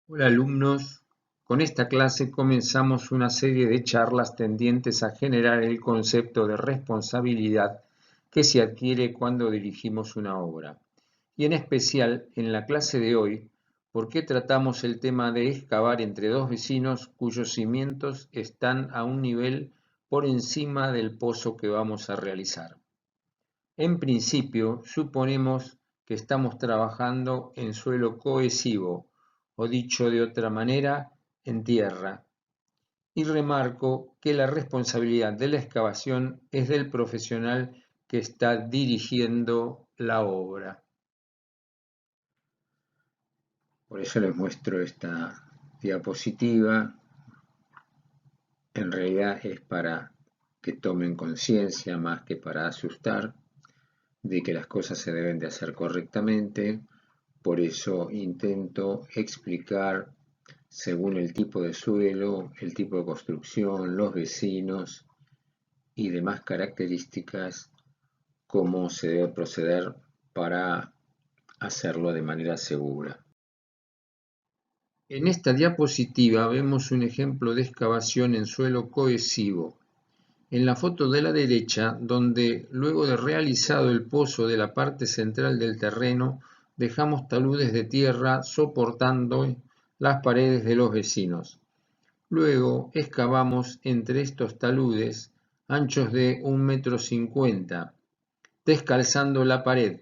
Hola alumnos, con esta clase comenzamos una serie de charlas tendientes a generar el concepto de responsabilidad que se adquiere cuando dirigimos una obra. Y en especial en la clase de hoy, porque tratamos el tema de excavar entre dos vecinos cuyos cimientos están a un nivel por encima del pozo que vamos a realizar. En principio, suponemos que estamos trabajando en suelo cohesivo, o dicho de otra manera, en tierra, y remarco que la responsabilidad de la excavación es del profesional que está dirigiendo la obra. Por eso les muestro esta diapositiva. En realidad es para que tomen conciencia más que para asustar de que las cosas se deben de hacer correctamente. Por eso intento explicar según el tipo de suelo, el tipo de construcción, los vecinos y demás características, cómo se debe proceder para hacerlo de manera segura. En esta diapositiva vemos un ejemplo de excavación en suelo cohesivo. En la foto de la derecha, donde luego de realizado el pozo de la parte central del terreno, dejamos taludes de tierra soportando las paredes de los vecinos. Luego excavamos entre estos taludes, anchos de 1,50 m, descalzando la pared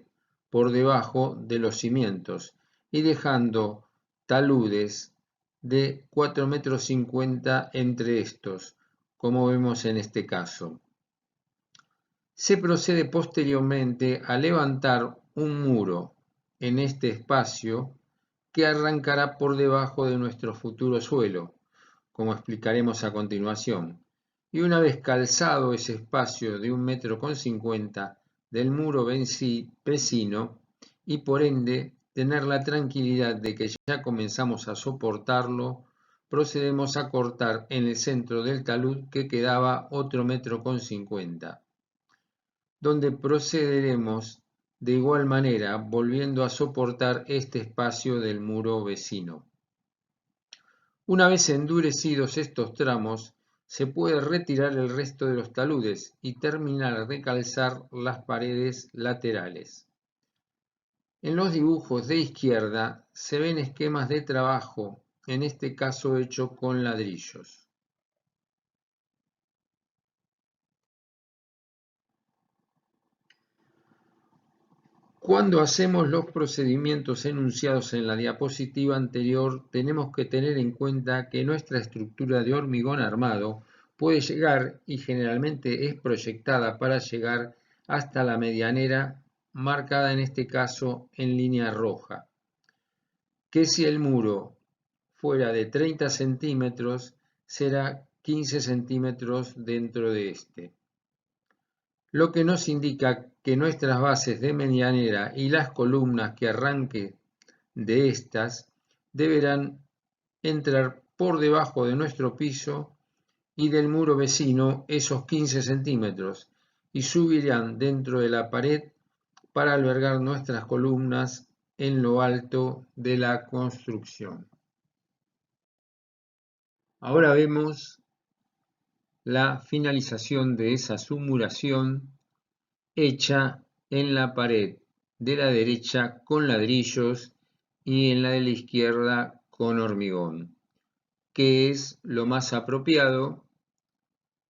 por debajo de los cimientos y dejando taludes de 4,50 m entre estos, como vemos en este caso. Se procede posteriormente a levantar un muro en este espacio que arrancará por debajo de nuestro futuro suelo, como explicaremos a continuación. Y una vez calzado ese espacio de 1,50 m del muro vecino y por ende tener la tranquilidad de que ya comenzamos a soportarlo, procedemos a cortar en el centro del talud que quedaba otro 1,50 m, donde procederemos de igual manera volviendo a soportar este espacio del muro vecino. Una vez endurecidos estos tramos, se puede retirar el resto de los taludes y terminar de calzar las paredes laterales. En los dibujos de izquierda se ven esquemas de trabajo, en este caso hecho con ladrillos. Cuando hacemos los procedimientos enunciados en la diapositiva anterior, tenemos que tener en cuenta que nuestra estructura de hormigón armado puede llegar, y generalmente es proyectada para llegar, hasta la medianera, marcada en este caso en línea roja, que si el muro fuera de 30 centímetros, será 15 centímetros dentro de este, lo que nos indica que nuestras bases de medianera y las columnas que arranque de estas deberán entrar por debajo de nuestro piso y del muro vecino esos 15 centímetros y subirán dentro de la pared para albergar nuestras columnas en lo alto de la construcción. Ahora vemos la finalización de esa sumuración hecha en la pared de la derecha con ladrillos y en la de la izquierda con hormigón, que es lo más apropiado,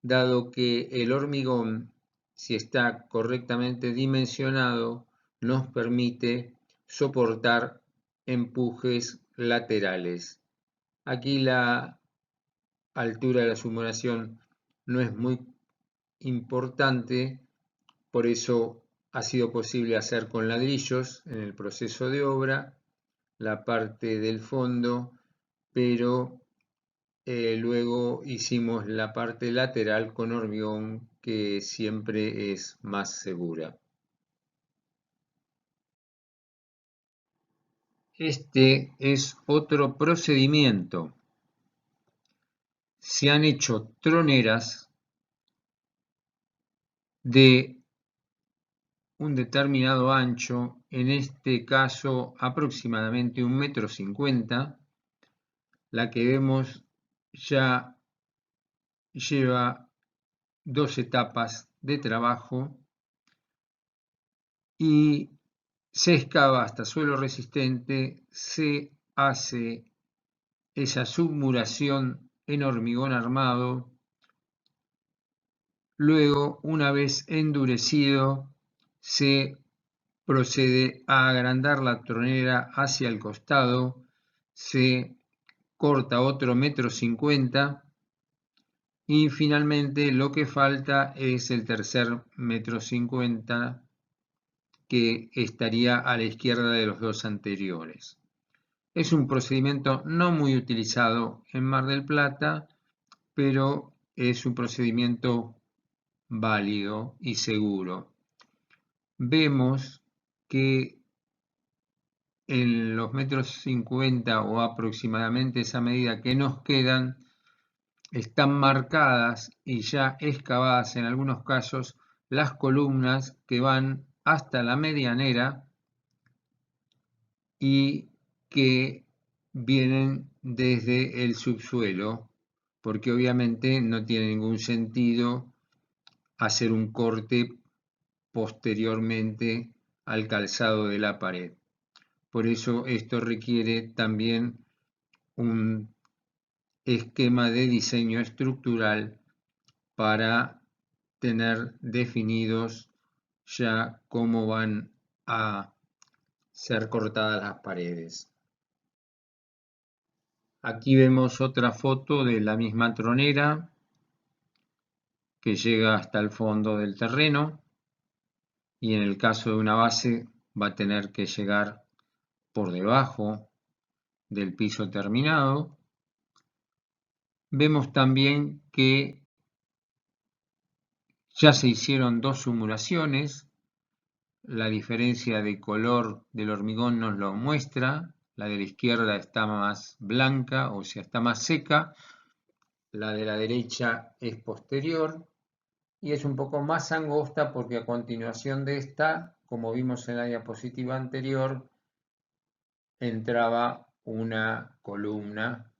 dado que el hormigón, si está correctamente dimensionado, nos permite soportar empujes laterales. Aquí la altura de la sumuración no es muy importante, por eso ha sido posible hacer con ladrillos en el proceso de obra la parte del fondo, pero luego hicimos la parte lateral con hormigón, que siempre es más segura. Este es otro procedimiento. Se han hecho troneras de un determinado ancho, en este caso aproximadamente 1,50 m, La que vemos ya lleva 2 etapas de trabajo y se excava hasta suelo resistente, se hace esa submuración en hormigón armado. Luego, una vez endurecido, se procede a agrandar la tronera hacia el costado, se corta otro 1,50 m y finalmente lo que falta es el tercer 1,50 m que estaría a la izquierda de los dos anteriores. Es un procedimiento no muy utilizado en Mar del Plata, pero es un procedimiento válido y seguro. Vemos que en los 1,50 m o aproximadamente esa medida que nos quedan están marcadas y ya excavadas en algunos casos las columnas que van hasta la medianera y que vienen desde el subsuelo, porque obviamente no tiene ningún sentido hacer un corte posteriormente al calzado de la pared. Por eso esto requiere también un esquema de diseño estructural para tener definidos ya cómo van a ser cortadas las paredes. Aquí vemos otra foto de la misma tronera que llega hasta el fondo del terreno y en el caso de una base va a tener que llegar por debajo del piso terminado. Vemos también que ya se hicieron 2 simulaciones. La diferencia de color del hormigón nos lo muestra. La de la izquierda está más blanca, o sea, está más seca. La de la derecha es posterior y es un poco más angosta porque a continuación de esta, como vimos en la diapositiva anterior, entraba una columna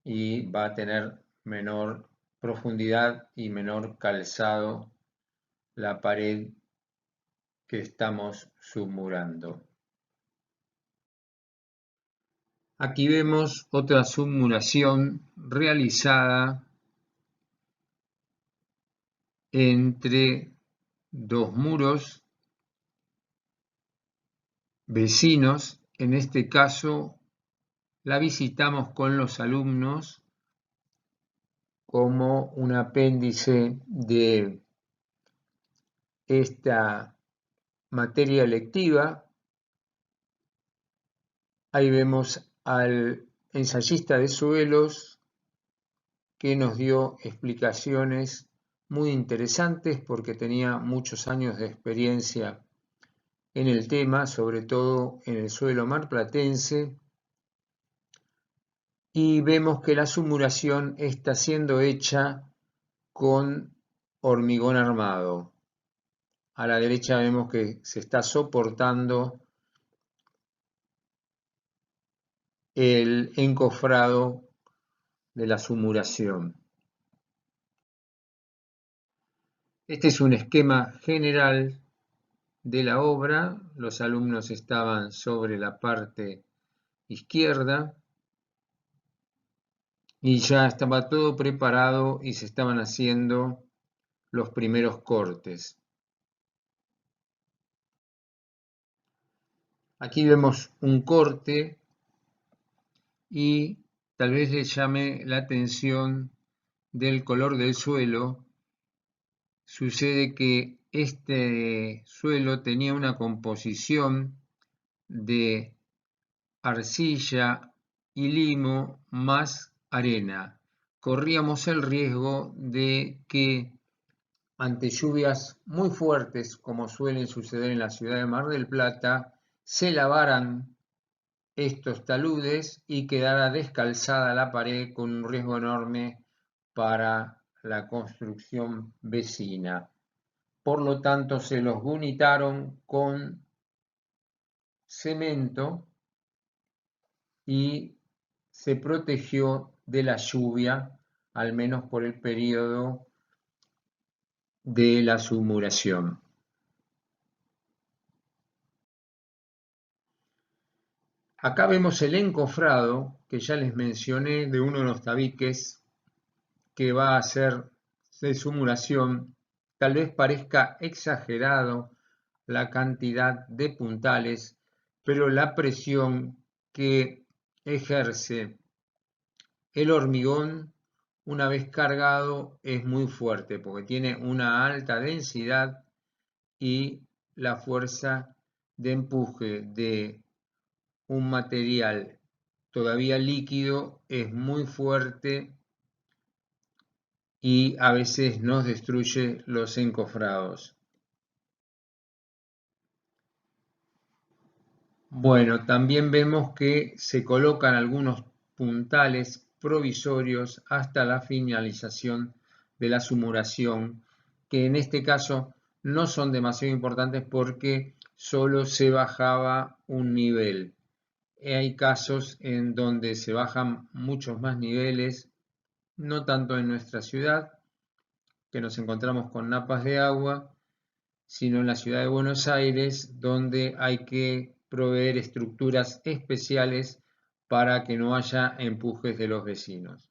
y va a tener menor profundidad y menor calzado la pared que estamos submurando. Aquí vemos otra submuración realizada entre dos muros vecinos. En este caso la visitamos con los alumnos como un apéndice de esta materia electiva. Ahí vemos al ensayista de suelos que nos dio explicaciones muy interesantes porque tenía muchos años de experiencia en el tema, sobre todo en el suelo marplatense, y vemos que la submuración está siendo hecha con hormigón armado. A la derecha vemos que se está soportando el encofrado de la submuración. Este es un esquema general de la obra. Los alumnos estaban sobre la parte izquierda y ya estaba todo preparado y se estaban haciendo los primeros cortes. Aquí vemos un corte y tal vez les llame la atención del color del suelo. Sucede que este suelo tenía una composición de arcilla y limo más arena. Corríamos el riesgo de que ante lluvias muy fuertes, como suelen suceder en la ciudad de Mar del Plata, se lavaran estos taludes y quedara descalzada la pared con un riesgo enorme para la construcción vecina. Por lo tanto, se los gunitaron con cemento y se protegió de la lluvia, al menos por el periodo de la submuración. Acá vemos el encofrado que ya les mencioné de uno de los tabiques que va a ser de submuración. Tal vez parezca exagerado la cantidad de puntales, pero la presión que ejerce el hormigón una vez cargado es muy fuerte porque tiene una alta densidad y la fuerza de empuje de un material todavía líquido es muy fuerte y a veces nos destruye los encofrados. Bueno, también vemos que se colocan algunos puntales provisorios hasta la finalización de la submuración, que en este caso no son demasiado importantes porque solo se bajaba un nivel. Hay casos en donde se bajan muchos más niveles, no tanto en nuestra ciudad, que nos encontramos con napas de agua, sino en la ciudad de Buenos Aires, donde hay que proveer estructuras especiales para que no haya empujes de los vecinos.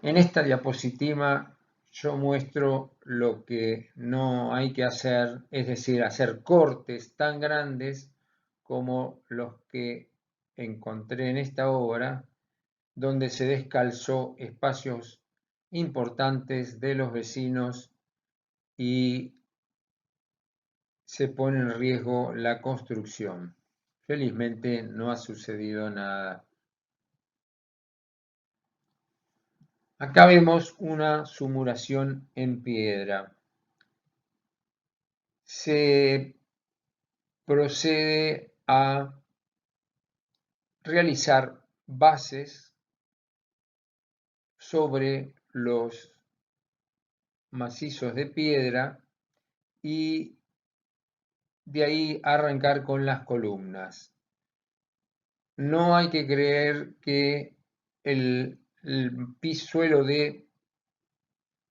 En esta diapositiva yo muestro lo que no hay que hacer, es decir, hacer cortes tan grandes como los que encontré en esta obra, donde se descalzó espacios importantes de los vecinos y se pone en riesgo la construcción. Felizmente no ha sucedido nada. Acá vemos una submuración en piedra. Se procede a realizar bases sobre los macizos de piedra y de ahí arrancar con las columnas. No hay que creer que el suelo de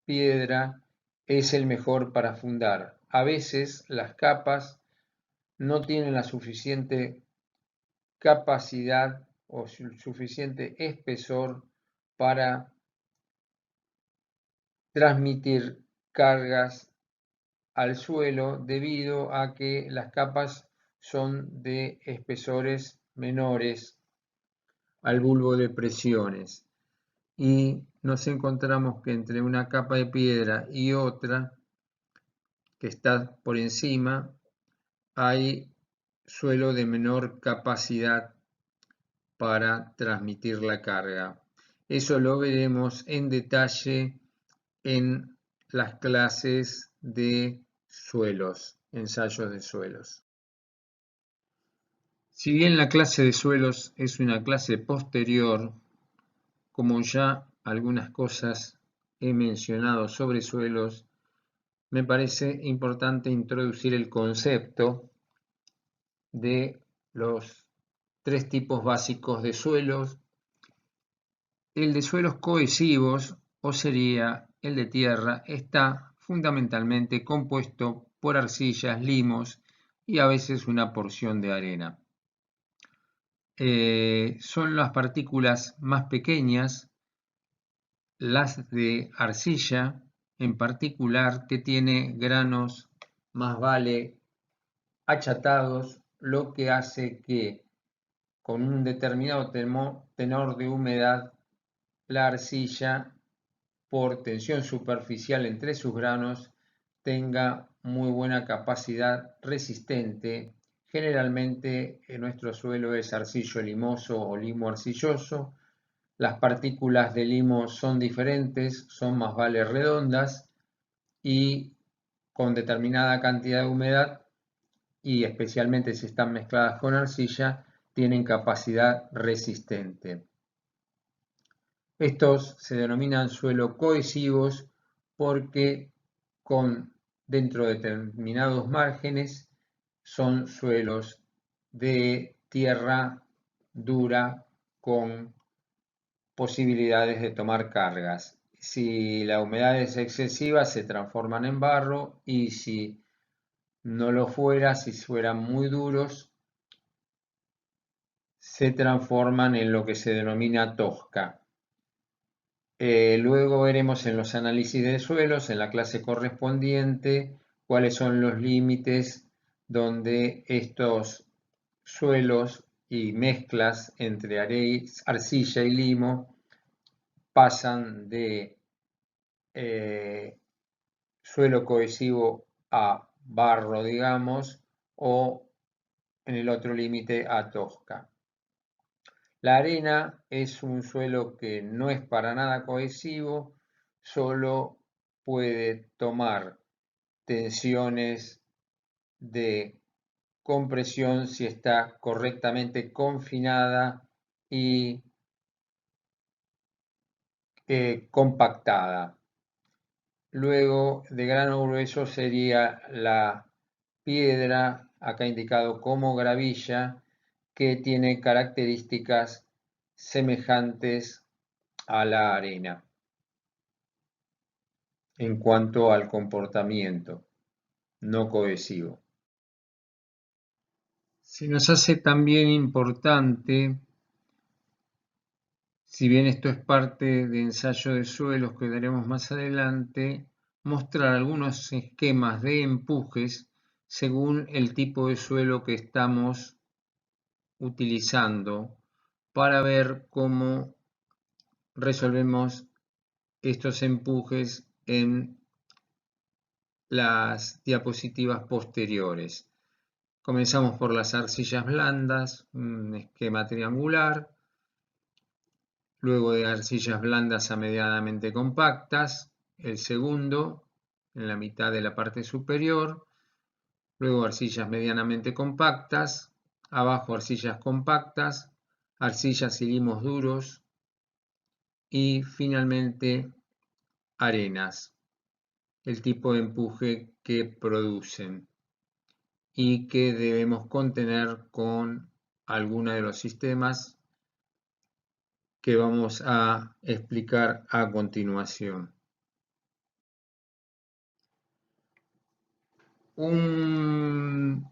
piedra es el mejor para fundar. A veces las capas no tienen la suficiente capacidad o suficiente espesor para transmitir cargas al suelo debido a que las capas son de espesores menores al bulbo de presiones. Y nos encontramos que entre una capa de piedra y otra que está por encima hay suelo de menor capacidad para transmitir la carga. Eso lo veremos en detalle en las clases de suelos, ensayos de suelos. Si bien la clase de suelos es una clase posterior, como ya algunas cosas he mencionado sobre suelos, me parece importante introducir el concepto de los tres tipos básicos de suelos. El de suelos cohesivos, o sería el de tierra, está fundamentalmente compuesto por arcillas, limos y a veces una porción de arena. Son las partículas más pequeñas, las de arcilla en particular, que tiene granos más vale achatados, lo que hace que con un determinado tenor de humedad la arcilla, por tensión superficial entre sus granos, tenga muy buena capacidad resistente. Generalmente nuestro suelo es arcillo limoso o limo arcilloso. Las partículas de limo son diferentes, son más vale redondas y con determinada cantidad de humedad, y especialmente si están mezcladas con arcilla, tienen capacidad resistente. Estos se denominan suelos cohesivos porque dentro de determinados márgenes son suelos de tierra dura con posibilidades de tomar cargas. Si la humedad es excesiva, se transforman en barro, y si no lo fuera, si fueran muy duros, se transforman en lo que se denomina tosca. Luego veremos en los análisis de suelos, en la clase correspondiente, cuáles son los límites donde estos suelos y mezclas entre arcilla y limo pasan de suelo cohesivo a barro, digamos, o en el otro límite a tosca. La arena es un suelo que no es para nada cohesivo, solo puede tomar tensiones de compresión si está correctamente confinada y compactada. Luego, de grano grueso sería la piedra, acá indicado como gravilla, que tiene características semejantes a la arena en cuanto al comportamiento no cohesivo. Se nos hace también importante, si bien esto es parte de ensayo de suelos que daremos más adelante, mostrar algunos esquemas de empujes según el tipo de suelo que estamos utilizando, para ver cómo resolvemos estos empujes en las diapositivas posteriores. Comenzamos por las arcillas blandas, un esquema triangular, luego de arcillas blandas a medianamente compactas, el segundo en la mitad de la parte superior, luego arcillas medianamente compactas, abajo arcillas compactas, arcillas y limos duros, y finalmente arenas, el tipo de empuje que producen y que debemos contener con alguno de los sistemas que vamos a explicar a continuación. Un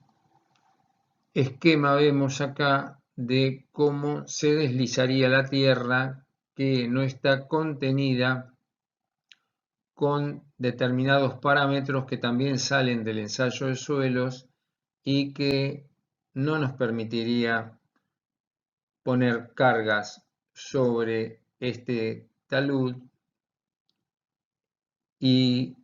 esquema vemos acá de cómo se deslizaría la tierra que no está contenida con determinados parámetros que también salen del ensayo de suelos y que no nos permitiría poner cargas sobre este talud, y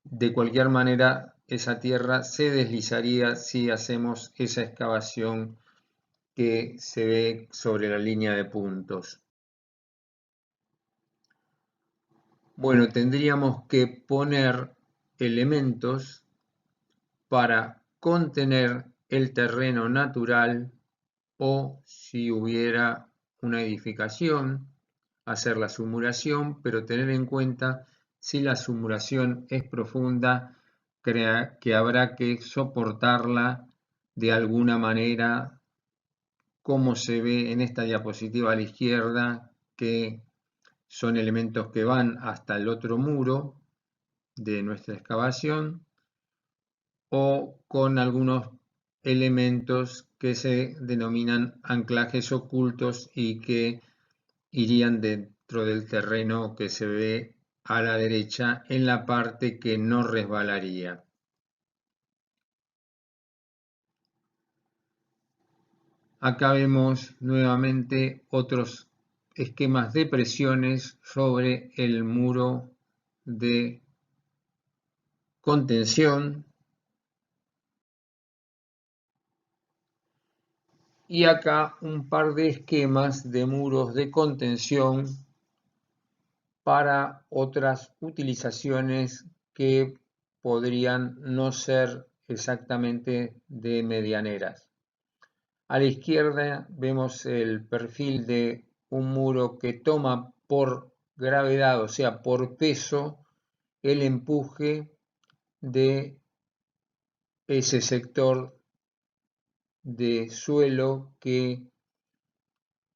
de cualquier manera esa tierra se deslizaría si hacemos esa excavación que se ve sobre la línea de puntos. Bueno, tendríamos que poner elementos para contener el terreno natural, o si hubiera una edificación, hacer la sumuración, pero tener en cuenta si la sumuración es profunda, que habrá que soportarla de alguna manera, como se ve en esta diapositiva a la izquierda, que son elementos que van hasta el otro muro de nuestra excavación, o con algunos elementos que se denominan anclajes ocultos y que irían dentro del terreno que se ve a la derecha en la parte que no resbalaría. Acá vemos nuevamente otros esquemas de presiones sobre el muro de contención. Y acá un par de esquemas de muros de contención para otras utilizaciones que podrían no ser exactamente de medianeras. A la izquierda vemos el perfil de un muro que toma por gravedad, o sea, por peso, el empuje de ese sector de suelo que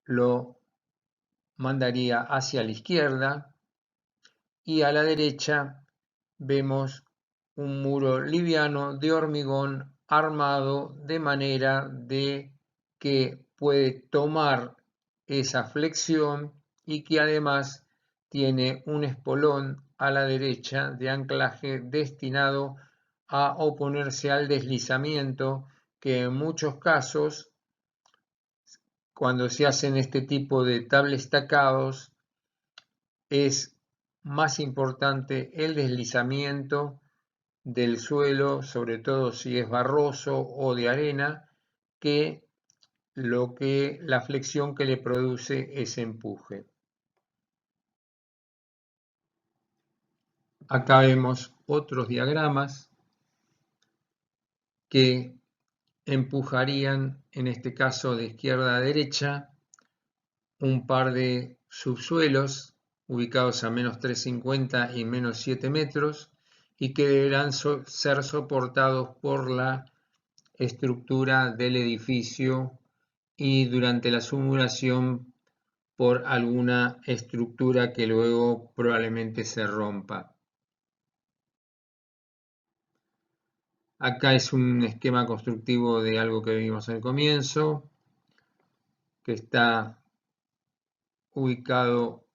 lo mandaría hacia la izquierda, y a la derecha vemos un muro liviano de hormigón armado de manera de que puede tomar esa flexión y que además tiene un espolón a la derecha de anclaje destinado a oponerse al deslizamiento, que en muchos casos, cuando se hacen este tipo de tablestacados, es más importante el deslizamiento del suelo, sobre todo si es barroso o de arena, que la flexión que le produce ese empuje. Acá vemos otros diagramas que empujarían, en este caso de izquierda a derecha, un par de subsuelos ubicados a menos 350 y menos 7 metros y que deberán ser soportados por la estructura del edificio y durante la simulación por alguna estructura que luego probablemente se rompa. Acá es un esquema constructivo de algo que vimos al comienzo, que está ubicado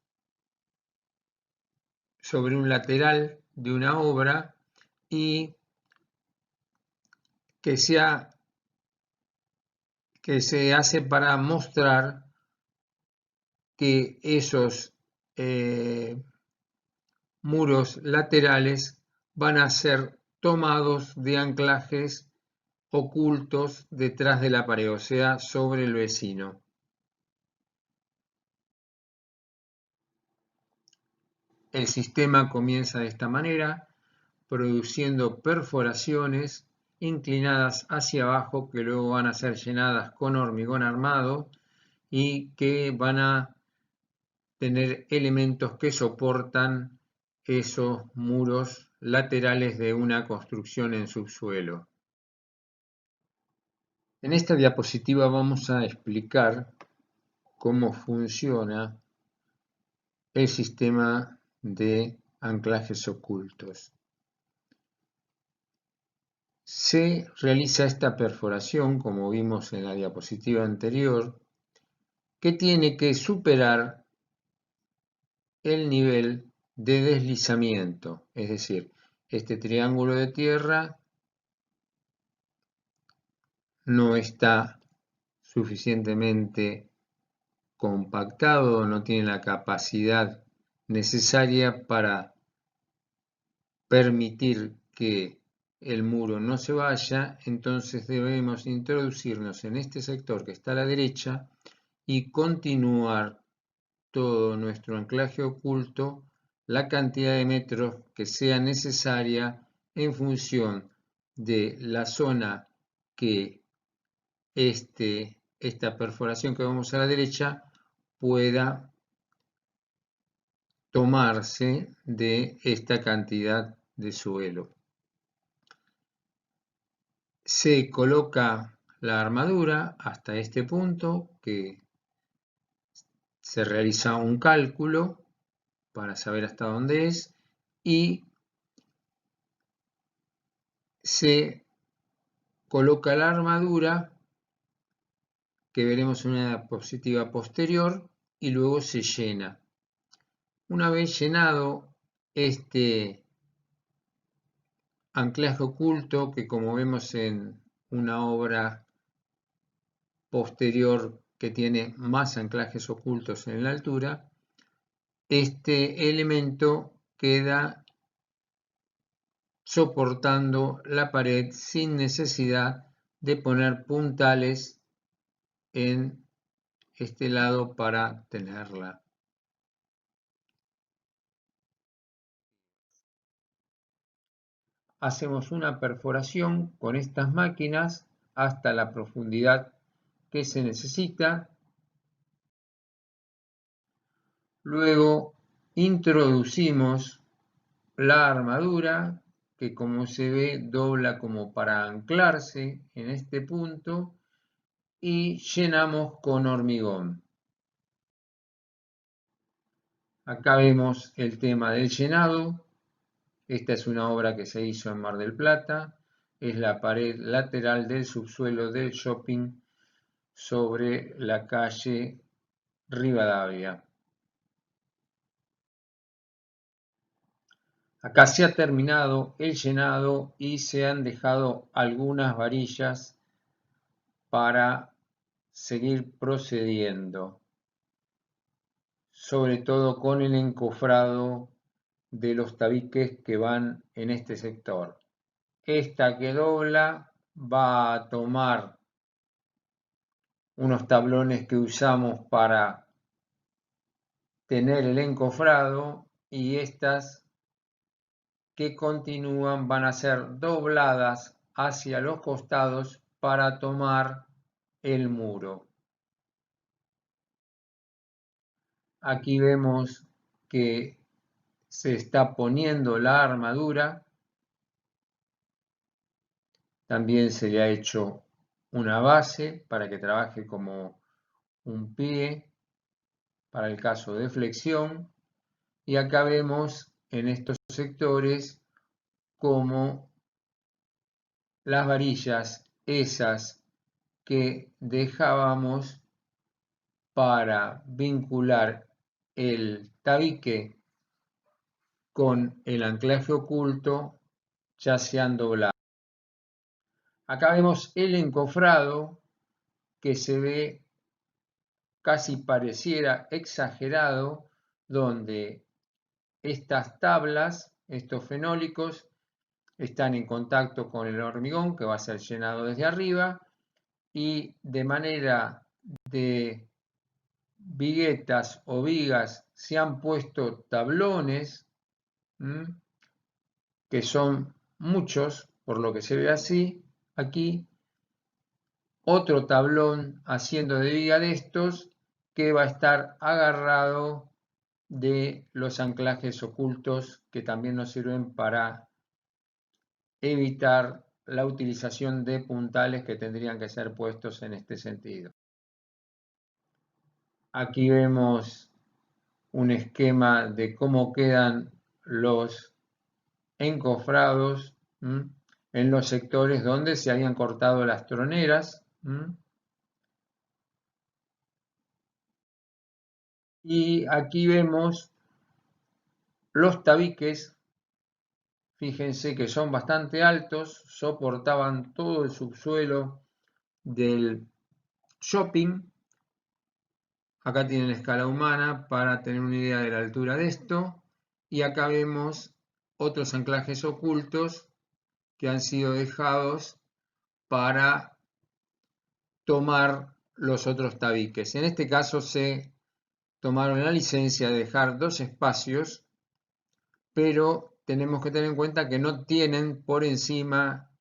sobre un lateral de una obra y que se hace para mostrar que esos muros laterales van a ser tomados de anclajes ocultos detrás de la pared, o sea, sobre el vecino. El sistema comienza de esta manera, produciendo perforaciones inclinadas hacia abajo que luego van a ser llenadas con hormigón armado y que van a tener elementos que soportan esos muros laterales de una construcción en subsuelo. En esta diapositiva vamos a explicar cómo funciona el sistema de anclajes ocultos. Se realiza esta perforación, como vimos en la diapositiva anterior, que tiene que superar el nivel de deslizamiento, es decir, este triángulo de tierra no está suficientemente compactado, no tiene la capacidad necesaria para permitir que el muro no se vaya, entonces debemos introducirnos en este sector que está a la derecha y continuar todo nuestro anclaje oculto la cantidad de metros que sea necesaria en función de la zona que esta perforación que vemos a la derecha pueda tomarse de esta cantidad de suelo. Se coloca la armadura hasta este punto, que se realiza un cálculo para saber hasta dónde es, y se coloca la armadura, que veremos en una diapositiva posterior, y luego se llena. Una vez llenado este anclaje oculto, que como vemos en una obra posterior que tiene más anclajes ocultos en la altura, este elemento queda soportando la pared sin necesidad de poner puntales en este lado para tenerla. Hacemos una perforación con estas máquinas hasta la profundidad que se necesita. Luego introducimos la armadura, que como se ve dobla como para anclarse en este punto, y llenamos con hormigón. Acá vemos el tema del llenado. Esta es una obra que se hizo en Mar del Plata. Es la pared lateral del subsuelo del shopping sobre la calle Rivadavia. Acá se ha terminado el llenado y se han dejado algunas varillas para seguir procediendo, sobre todo con el encofrado de los tabiques que van en este sector. Esta que dobla va a tomar unos tablones que usamos para tener el encofrado y estas que continúan van a ser dobladas hacia los costados para tomar el muro. Aquí vemos que se está poniendo la armadura. También se le ha hecho una base para que trabaje como un pie para el caso de flexión. Y acá vemos en estos sectores como las varillas, esas que dejábamos para vincular el tabique con el anclaje oculto, ya se han doblado. Acá vemos el encofrado que se ve casi pareciera exagerado, donde estas tablas, estos fenólicos, están en contacto con el hormigón que va a ser llenado desde arriba y de manera de viguetas o vigas se han puesto tablones, que son muchos, por lo que se ve así, aquí, otro tablón haciendo de viga de estos que va a estar agarrado de los anclajes ocultos que también nos sirven para evitar la utilización de puntales que tendrían que ser puestos en este sentido. Aquí vemos un esquema de cómo quedan los encofrados en los sectores donde se habían cortado las troneras. Y aquí vemos los tabiques. Fíjense que son bastante altos, soportaban todo el subsuelo del shopping. Acá tienen escala humana para tener una idea de la altura de esto. Y acá vemos otros anclajes ocultos que han sido dejados para tomar los otros tabiques. En este caso se tomaron la licencia de dejar dos espacios, pero tenemos que tener en cuenta que no tienen por encima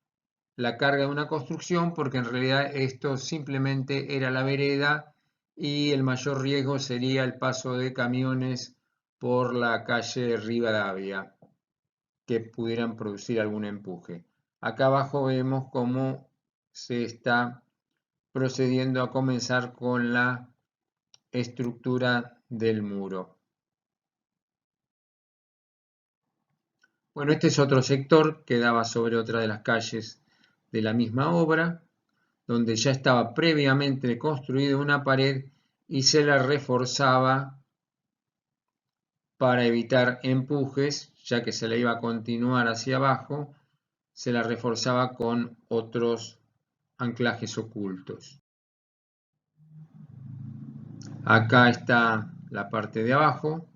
la carga de una construcción, porque en realidad esto simplemente era la vereda y el mayor riesgo sería el paso de camiones por la calle Rivadavia que pudieran producir algún empuje. Acá abajo vemos cómo se está procediendo a comenzar con la estructura del muro. Bueno, este es otro sector que daba sobre otra de las calles de la misma obra, donde ya estaba previamente construida una pared y se la reforzaba para evitar empujes, ya que se la iba a continuar hacia abajo, se la reforzaba con otros anclajes ocultos. Acá está la parte de abajo.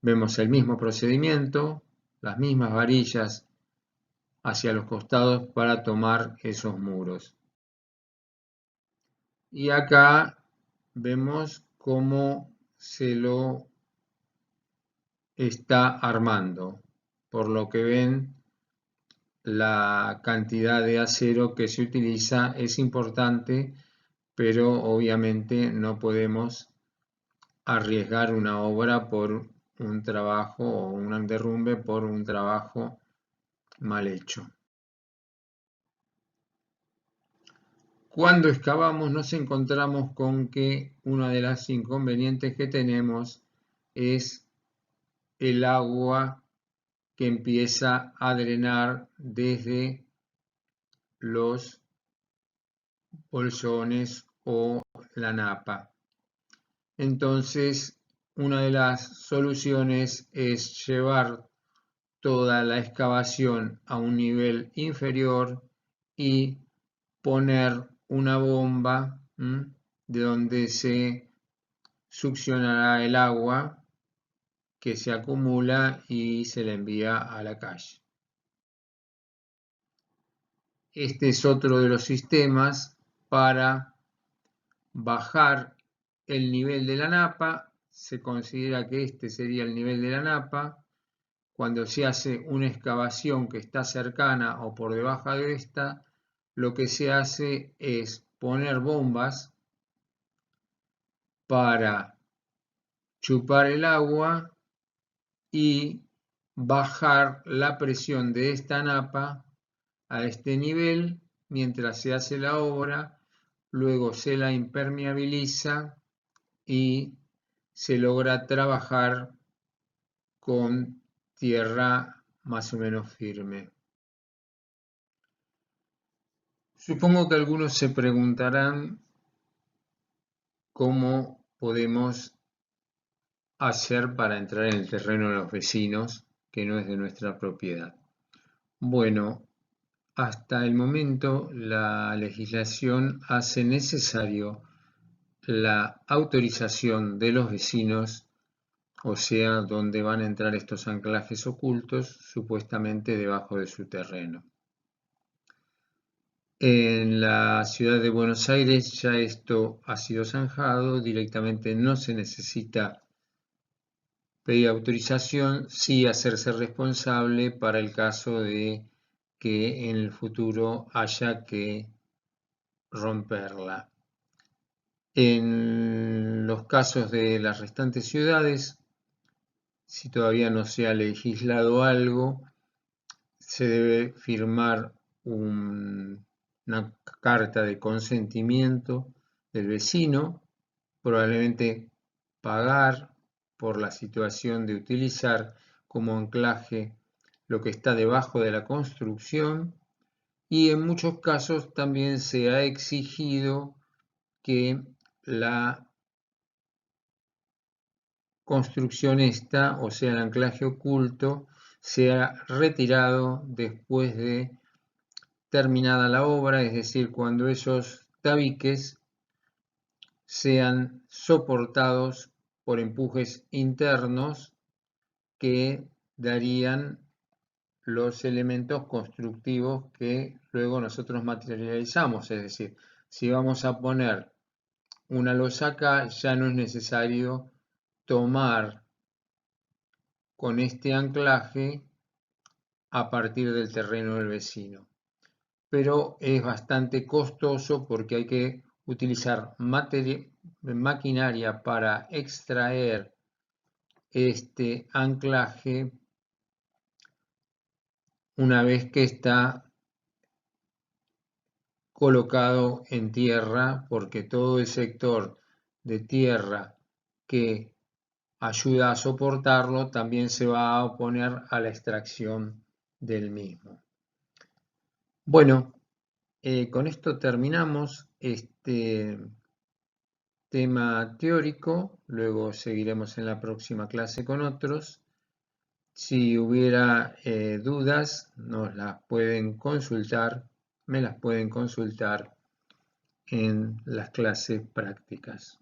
Vemos el mismo procedimiento, las mismas varillas hacia los costados para tomar esos muros. Y acá vemos cómo se lo está armando. Por lo que ven, la cantidad de acero que se utiliza es importante, pero obviamente no podemos arriesgar una obra por un trabajo o un derrumbe por un trabajo mal hecho. Cuando excavamos nos encontramos con que una de las inconvenientes que tenemos es el agua que empieza a drenar desde los bolsones o la napa. Entonces, una de las soluciones es llevar toda la excavación a un nivel inferior y poner una bomba de donde se succionará el agua que se acumula y se le envía a la calle. Este es otro de los sistemas para bajar el nivel de la napa. Se considera que este sería el nivel de la napa. Cuando se hace una excavación que está cercana o por debajo de esta, lo que se hace es poner bombas para chupar el agua y bajar la presión de esta napa a este nivel mientras se hace la obra. Luego se la impermeabiliza y se logra trabajar con tierra más o menos firme. Supongo que algunos se preguntarán cómo podemos hacer para entrar en el terreno de los vecinos que no es de nuestra propiedad. Bueno, hasta el momento la legislación hace necesario la autorización de los vecinos, o sea, donde van a entrar estos anclajes ocultos supuestamente debajo de su terreno. En la ciudad de Buenos Aires ya esto ha sido zanjado, directamente no se necesita pedir autorización, sí hacerse responsable para el caso de que en el futuro haya que romperla. En los casos de las restantes ciudades, si todavía no se ha legislado algo, se debe firmar una carta de consentimiento del vecino, probablemente pagar por la situación de utilizar como anclaje lo que está debajo de la construcción, y en muchos casos también se ha exigido que la construcción esta, o sea el anclaje oculto, sea retirado después de terminada la obra, es decir, cuando esos tabiques sean soportados por empujes internos que darían los elementos constructivos que luego nosotros materializamos. Es decir, si vamos a poner una losa acá, ya no es necesario tomar con este anclaje a partir del terreno del vecino. Pero es bastante costoso porque hay que utilizar maquinaria para extraer este anclaje una vez que está colocado en tierra, porque todo el sector de tierra que ayuda a soportarlo también se va a oponer a la extracción del mismo. Bueno, con esto terminamos este tema teórico, luego seguiremos en la próxima clase con otros. Si hubiera dudas, nos las pueden consultar, me las pueden consultar en las clases prácticas.